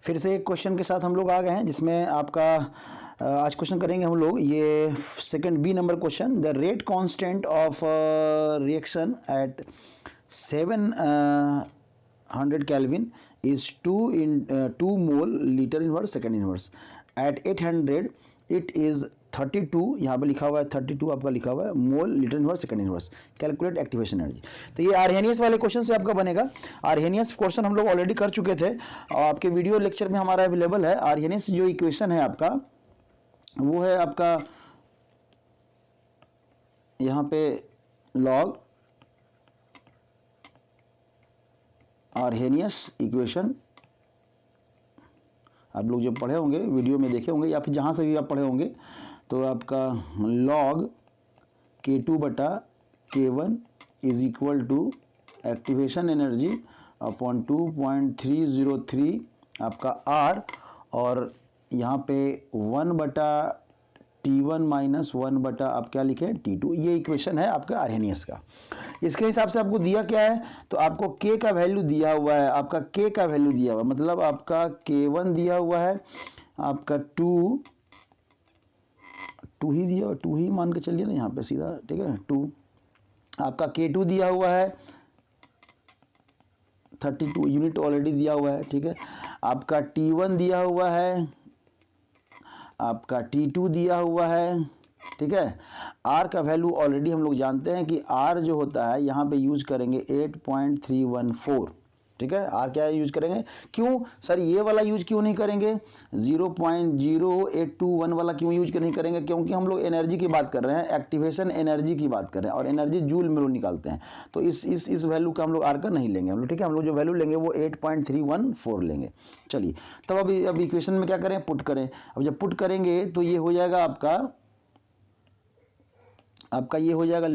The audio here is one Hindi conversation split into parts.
फिर से एक क्वेश्चन के साथ हम लोग आ गए हैं, जिसमें आपका आज क्वेश्चन करेंगे हम लोग ये second B number question. The rate constant of reaction at 700 kelvin is 2 mole litre inverse second inverse. At 800 it is 32, यहाँ पे लिखा हुआ है 32, आपका लिखा हुआ है मोल litre inverse second inverse. Calculate activation energy. तो ये आर्हेनियस वाले क्वेश्चन से आपका बनेगा। आर्हेनियस क्वेश्चन हम लोग ऑलरेडी कर चुके थे और आपके वीडियो लेक्चर में हमारा अवेलेबल है। आर्हेनियस जो इक्वेशन है आपका, वो है आपका यहाँ पे लॉग आर्हेनियस इक्वेशन। आप लोग जब पढ़े होंगे, वीडियो में देखे होंगे या फिर जहाँ से भी आप पढ़े होंगे, तो आपका log K2 बटा K1 is equal to activation energy upon 2.303 आपका R, और यहाँ पे 1 बटा T1 माइनस 1 बटा आप क्या लिखे T2। ये इक्वेशन है आपका आर्हेनियस का। इसके हिसाब से आपको दिया क्या है, तो आपको K का वैल्यू दिया हुआ है, आपका K का वैल्यू दिया हुआ है, मतलब आपका K1 दिया हुआ है, आपका 2 ही दिया हुआ, 2 ही मान के चलिए ना यहाँ पे सीधा, ठीक है 2। आपका K2 दिया हुआ है 32 यूनिट ऑलरेडी दिया हुआ है, ठीक है। आपका T1 दिया हुआ है, आपका T2 दिया हुआ है, ठीक है। R का वैल्यू ऑलरेडी हम लोग जानते हैं कि R जो होता है यहाँ पे यूज करेंगे 8.314, ठीक है। R क्या यूज करेंगे, क्यों सर ये वाला यूज क्यों नहीं करेंगे, 0.0821 वाला क्यों यूज नहीं करेंगे, क्योंकि हम लोग एनर्जी की बात कर रहे हैं, एक्टिवेशन एनर्जी की बात कर रहे हैं, और एनर्जी जूल में लोग निकालते हैं। तो इस वैल्यू का हम लोग R का नहीं लेंगे हम लोग, ठीक है। हम लोग जो वैल्यू लेंगे वो 8.314 लेंगे। चलिए तब अब इक्वेशन में क्या करें, पुट करें। अब जब पुट करेंगे तो ये हो जाएगा आपका ये हो जाएगा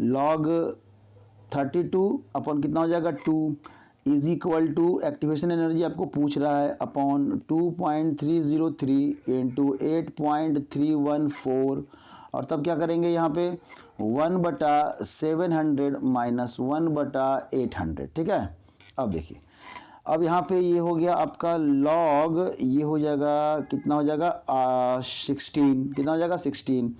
log 32 अपॉन कितना हो जाएगा 2 is equal to activation energy आपको पूछ रहा है अपॉन 2.303 इंटू 8.314, और तब क्या करेंगे यहाँ पे 1 बटा 700 माइनस 1 बटा 800, ठीक है। अब देखिए, अब यहाँ पे ये हो गया आपका log, ये हो जाएगा कितना हो जाएगा 16, कितना हो जाएगा 16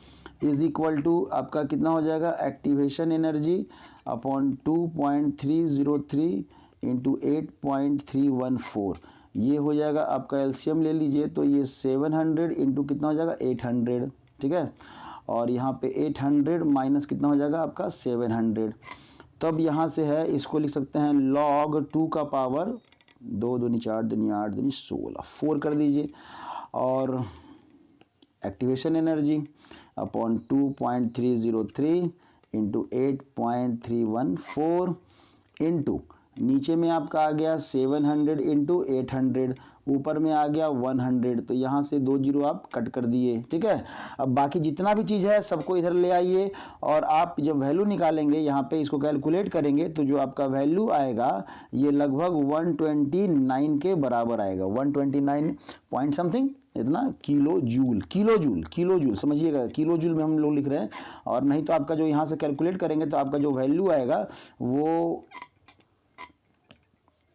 इज इक्वल टू आपका कितना हो जाएगा एक्टिवेशन एनर्जी अपॉन 2.303 इंटू 8.314। ये हो जाएगा आपका एलसीएम ले लीजिए, तो ये 700 इंटू कितना हो जाएगा 800, ठीक है। और यहाँ पे 800 माइनस कितना हो जाएगा आपका 700। तब यहाँ से है, इसको लिख सकते हैं log 2 का पावर 2 दूनी 4 दूनी 8 दूनी 16, 4 कर दीजिए, और activation energy upon 2.303 into 8.314 into नीचे में आपका आ गया 700 इंटू 800, ऊपर में आ गया 100, तो यहाँ से 2 जीरो आप कट कर दिए, ठीक है। अब बाकी जितना भी चीज़ है सबको इधर ले आइए, और आप जब वैल्यू निकालेंगे यहाँ पे इसको कैलकुलेट करेंगे, तो जो आपका वैल्यू आएगा ये लगभग 129 के बराबर आएगा, 129 पॉइंट समथिंग इतना किलो जूल समझिएगा, किलो जूल में हम लोग लिख रहे हैं। और नहीं तो आपका जो यहाँ से कैलकुलेट करेंगे तो आपका जो वैल्यू आएगा वो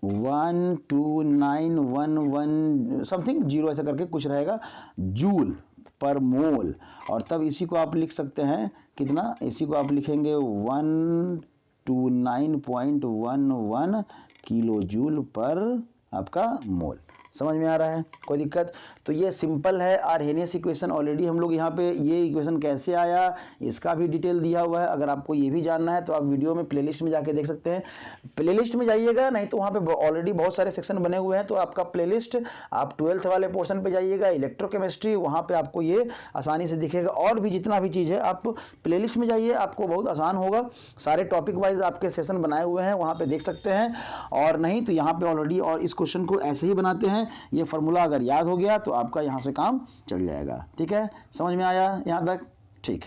12911 समथिंग जीरो ऐसा करके कुछ रहेगा जूल पर मोल। और तब इसी को आप लिख सकते हैं कितना, इसी को आप लिखेंगे 129.11 किलो जूल पर आपका मोल। समझ में आ रहा है, कोई दिक्कत? तो ये सिंपल है आर्हेनियस इक्वेशन। ऑलरेडी हम लोग यहाँ पे ये इक्वेशन कैसे आया इसका भी डिटेल दिया हुआ है। अगर आपको ये भी जानना है तो आप वीडियो में प्लेलिस्ट में जाके देख सकते हैं। प्लेलिस्ट में जाइएगा, नहीं तो वहाँ पे ऑलरेडी बहुत सारे सेक्शन बने हुए हैं। तो आपका प्लेलिस्ट आप 12th वाले पोर्शन पे जाइएगा, इलेक्ट्रोकेमिस्ट्री, वहाँ पे आपको ये आसानी से दिखेगा। और भी जितना भी चीज़ है आप प्लेलिस्ट में जाइए, आपको बहुत आसान होगा। सारे टॉपिक वाइज आपके सेशन बनाए हुए हैं, वहाँ पे देख सकते हैं। और नहीं तो यहाँ पे ऑलरेडी और इस क्वेश्चन को ऐसे ही बनाते हैं। ये फार्मूला अगर याद हो गया तो आपका यहाँ से काम चल जाएगा, ठीक है। समझ में आया यहाँ तक? ठीक।